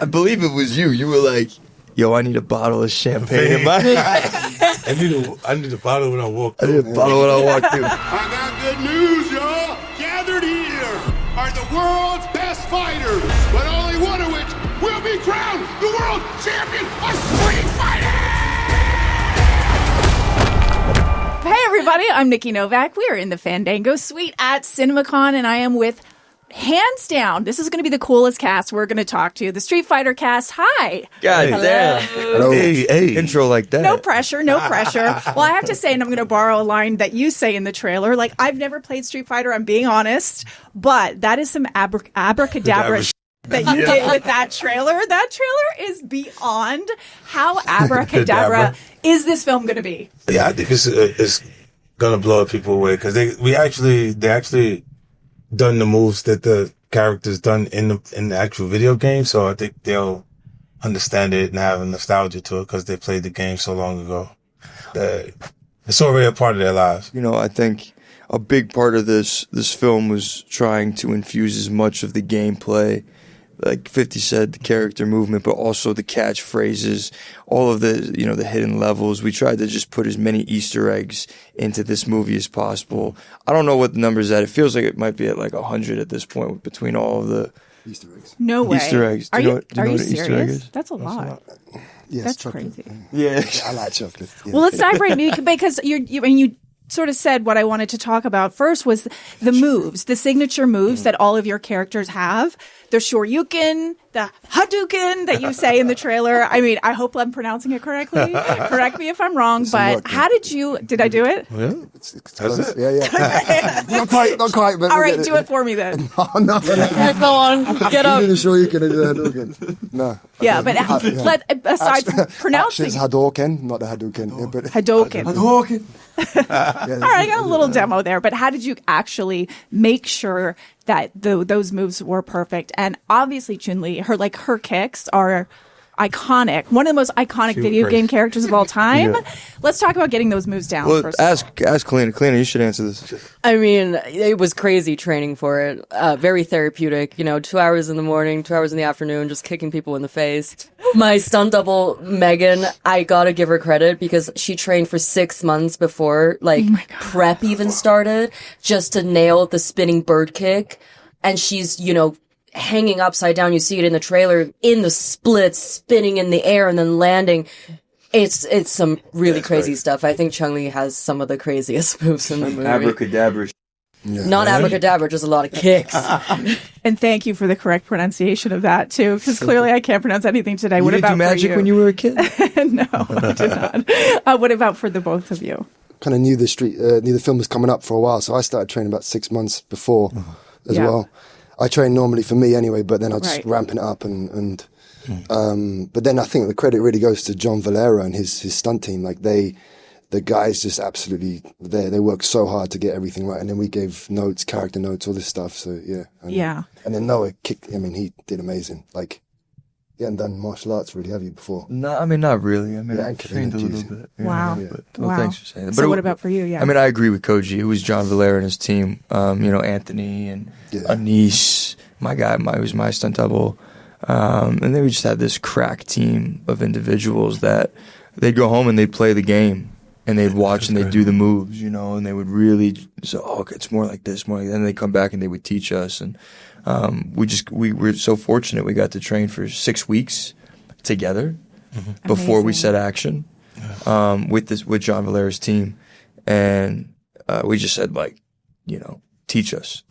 I believe it was you. You were like, yo, I need a bottle of champagne in my I need a bottle when I walk through. I need a bottle when I walk through. I got good news, y'all. Gathered here are the world's best fighters, but only one of which will be crowned the world champion of street fighting! Hey everybody, I'm Nikki Novak. We are in the Fandango suite at CinemaCon, and I am with, hands down, this is going to be the coolest cast we're going to talk to, the Street Fighter cast. Hi. God damn. Hello. Hey. Intro like that. No pressure. Well, I have to say, and I'm going to borrow a line that you say in the trailer, like, I've never played Street Fighter, I'm being honest, but that is some abracadabra that you did with that trailer. That trailer is beyond. How abracadabra is this film going to be? Yeah, I think it's gonna blow people away because they actually done the moves that the characters done in the actual video game. So I think they'll understand it and have a nostalgia to it because they played the game so long ago. It's already a part of their lives. You know, I think a big part of this film was trying to infuse as much of the gameplay, like 50 said, the character movement, but also the catchphrases, all of the hidden levels. We tried to just put as many Easter eggs into this movie as possible. I don't know what the number's at. It feels like it might be at like 100 at this point between all of the Easter eggs. No way. Easter eggs. Are you serious? Easter egg is? That's a lot. Yes, That's chocolate. crazy. Yeah. I like chocolate. Yeah. Well, let's dive right in because you sort of said what I wanted to talk about first was the moves, the signature moves that all of your characters have. The Shoryuken, the Hadouken that you say in the trailer. I mean, I hope I'm pronouncing it correctly. Correct me if I'm wrong, but how did I do it? Yeah, it's close. Yeah. not quite, but All right, do it for me then. No. Go on, get up. I'm sure you can do Hadouken. No. Yeah, but aside from pronouncing it's Hadouken, not the Hadouken. Yeah, but Hadouken. Hadouken. All right, I got a little demo there, but how did you actually make sure that those moves were perfect? And obviously Chun-Li, her kicks are iconic. One of the most iconic video game characters of all time. Yeah. Let's talk about getting those moves down. Well, first. ask Callina. Callina, you should answer this. I mean, it was crazy training for it. Very therapeutic. 2 hours in the morning, 2 hours in the afternoon, just kicking people in the face. My stunt double, Megan, I gotta give her credit because she trained for 6 months before, prep even started, just to nail the spinning bird kick. And she's, hanging upside down. You see it in the trailer, in the splits, spinning in the air and then landing. It's some really crazy stuff. I think Chun-Li has some of the craziest moves in the movie. Abracadabra. Yeah. Not abracadabra, just a lot of kicks. And thank you for the correct pronunciation of that too, because clearly I can't pronounce anything today. You what didn't about do magic for you? when you were a kid? No, I did not. What about for the both of you? kind of knew the film was coming up for a while, so I started training about 6 months before as well. I train normally for me anyway, but then I just ramping it up and but then I think the credit really goes to John Valero and his stunt team. Like the guys just absolutely they worked so hard to get everything right, and then we gave notes, character notes, all this stuff. So and then Noah kicked. I mean, he did amazing. Like you hadn't done martial arts really, have you, before? No, I mean not really. I mean I trained a little bit. Wow. Wow. Thanks for saying that. So what about for you? Yeah. I mean, I agree with Koji. It was John Valera and his team. Anthony and Anis, my guy, was my stunt double. And then we just had this crack team of individuals that they'd go home and they'd play the game and they'd watch and they'd do the moves, and they would really say, okay, it's more like this, more like that. And they'd come back and they would teach us. And we were so fortunate we got to train for 6 weeks together before we set action with John Valera's team. And we just said, teach us.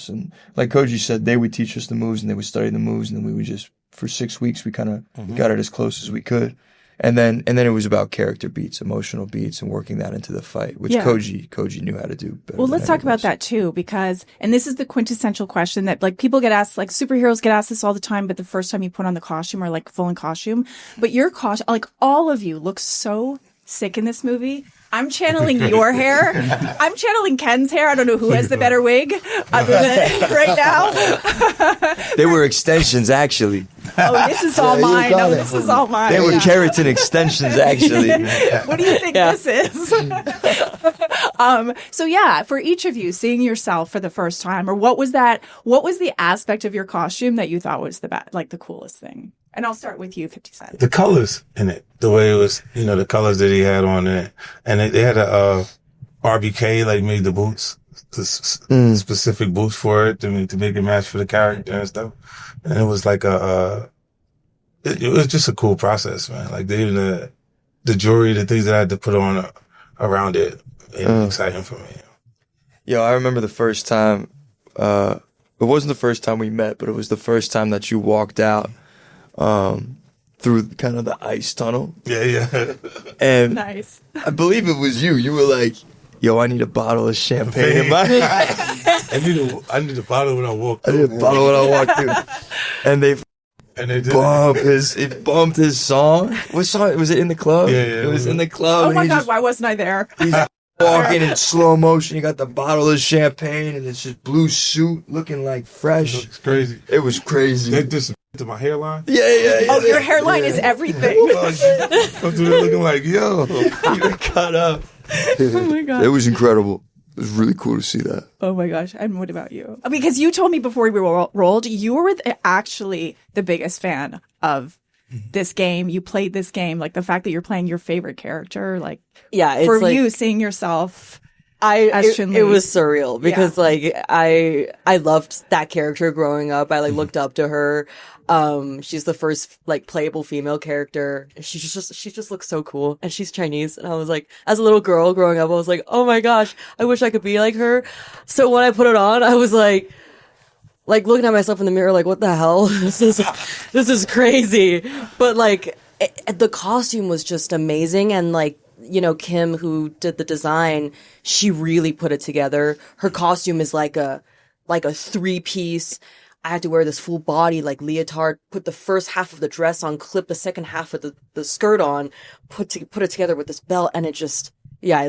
And like Koji said, they would teach us the moves and they would study the moves, and then we would just, for 6 weeks, we kind of got it as close as we could. And then it was about character beats, emotional beats, and working that into the fight, which Koji knew how to do better. Well, let's talk about that too, because, and this is the quintessential question that people get asked, superheroes get asked this all the time, but the first time you put on the costume or full in costume, but your costume, all of you look so sick in this movie. I'm channeling your hair. I'm channeling Ken's hair. I don't know who has the better wig other than right now. They were extensions, actually. Oh, this is all mine. No, this is all mine. They were keratin extensions, actually. What do you think this is? So yeah, for each of you, seeing yourself for the first time, or what was the aspect of your costume that you thought was the coolest thing? And I'll start with you, 50 Cent. The colors in it, the way it was, the colors that he had on it. And they had a RBK, like made the boots, specific boots for it to make it match for the character and stuff. And it was like it was just a cool process, man. Like even the jewelry, the things that I had to put on around it, it was exciting for me. Yo, I remember the first time, it wasn't the first time we met, but it was the first time that you walked out through kind of the ice tunnel. Yeah. And nice. I believe it was you. You were like, yo, I need a bottle of champagne in my I need a bottle when I walk through. I need a bottle when I walk through. And they bumped his song. What song? Was it in the club? Yeah. It was in the club. Oh my God, why wasn't I there? He's walking in slow motion. You got the bottle of champagne and it's just blue suit looking like fresh. It's crazy. It was crazy. That just to my hairline. Yeah. Oh, your hairline is everything. I'm through there looking like, yo. You cut up. Oh my God. It was incredible. It was really cool to see that. Oh my gosh. And what about you? Because you told me before we rolled, you were actually the biggest fan of this game. You played this game, like the fact that you're playing your favorite character, like Yeah, it's for like, you seeing yourself. it was surreal because I loved that character growing up. I looked up to her. She's the first playable female character. She just looks so cool, and she's Chinese. And I was like, as a little girl growing up, I was like, oh my gosh, I wish I could be like her. So when I put it on, I was like looking at myself in the mirror, like, what the hell? This is crazy. But the costume was just amazing, and Kim, who did the design, she really put it together. Her costume is like a 3-piece. I had to wear this full body, leotard, put the first half of the dress on, clip the second half of the skirt on, put it together with this belt, and it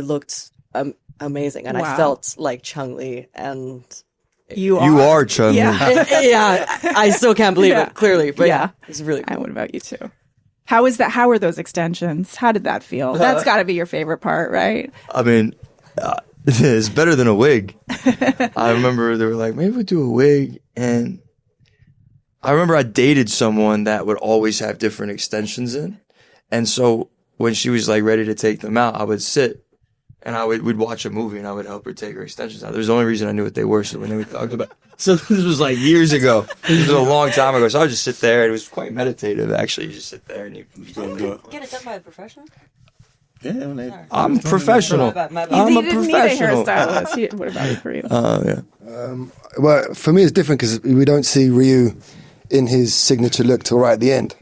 looked amazing. And wow. I felt like Chun-Li, and you are Chun-Li. Yeah. I still can't believe it, clearly, but it's really cool. And what about you too? How is that? How are those extensions? How did that feel? That's got to be your favorite part, right? I mean, it's better than a wig. I remember they were like, maybe we'll do a wig. And I remember I dated someone that would always have different extensions in. And so when she was ready to take them out, I would sit and we'd watch a movie and I would help her take her extensions out. There's the only reason I knew what they were. So when we talked about so this was years ago. This was a long time ago. So I would just sit there. And it was quite meditative, actually. You just sit there and you do it. Get it done by a professional? Yeah, I'm professional. I'm a didn't professional. Need a hairstylist. What about it for you? Yeah. Well, for me, it's different because we don't see Ryu in his signature look till right at the end.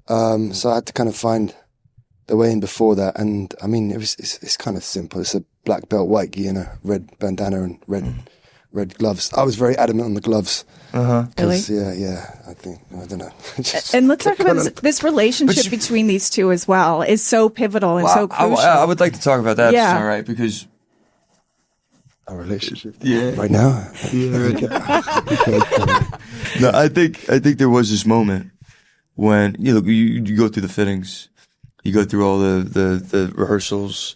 So I had to kind of find the way in before that. And I mean, it's kind of simple. It's a black belt, white gi, and a red bandana and red gloves. I was very adamant on the gloves. Really? Yeah. I don't know. And let's talk about this relationship between these two as well is so pivotal and so crucial. I would like to talk about that. Yeah. All right, because our relationship. Yeah. Right now. No, I think there was this moment when you go through the fittings, you go through all the rehearsals.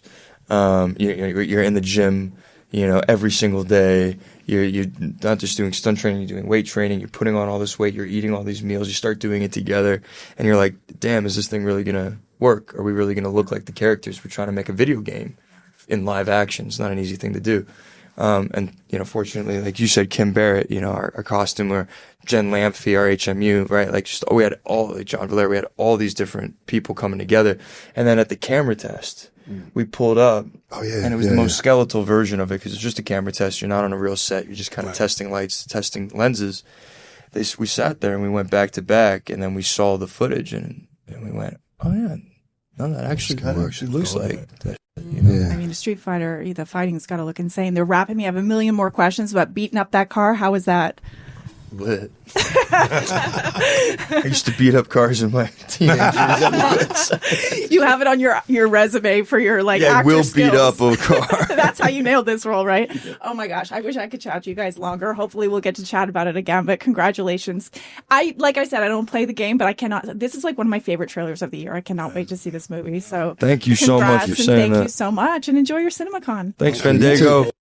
You're in the gym, every single day. You're not just doing stunt training, you're doing weight training, you're putting on all this weight, you're eating all these meals, you start doing it together, and you're like, damn, is this thing really gonna work? Are we really gonna look like the characters? We're trying to make a video game in live action. It's not an easy thing to do. And fortunately, like you said, Kim Barrett, our costumer, Jen Lamphy, our HMU, right? We had John Valera, we had all these different people coming together. And then at the camera test, we pulled up. Oh, yeah. And it was the most skeletal version of it because it's just a camera test. You're not on a real set. You're just kind of testing lights, testing lenses. We sat there and we went back to back, and then we saw the footage and we went, oh yeah, no, that actually looks like that. Yeah. I mean, Street Fighter, the fighting's got to look insane. They're wrapping me. I have a million more questions about beating up that car. How was that? lit. I used to beat up cars in my teenagers. You have it on your resume for your actor will skills. Beat up a car. That's how you nailed this role, right? Oh my gosh, I wish I could chat to you guys longer. Hopefully we'll get to chat about it again, but congratulations. Like I said, I don't play the game, but I cannot. This is like one of my favorite trailers of the year. I cannot wait to see this movie. So thank you so much for saying that. Thank you so much, and enjoy your CinemaCon. Thanks, Fandango.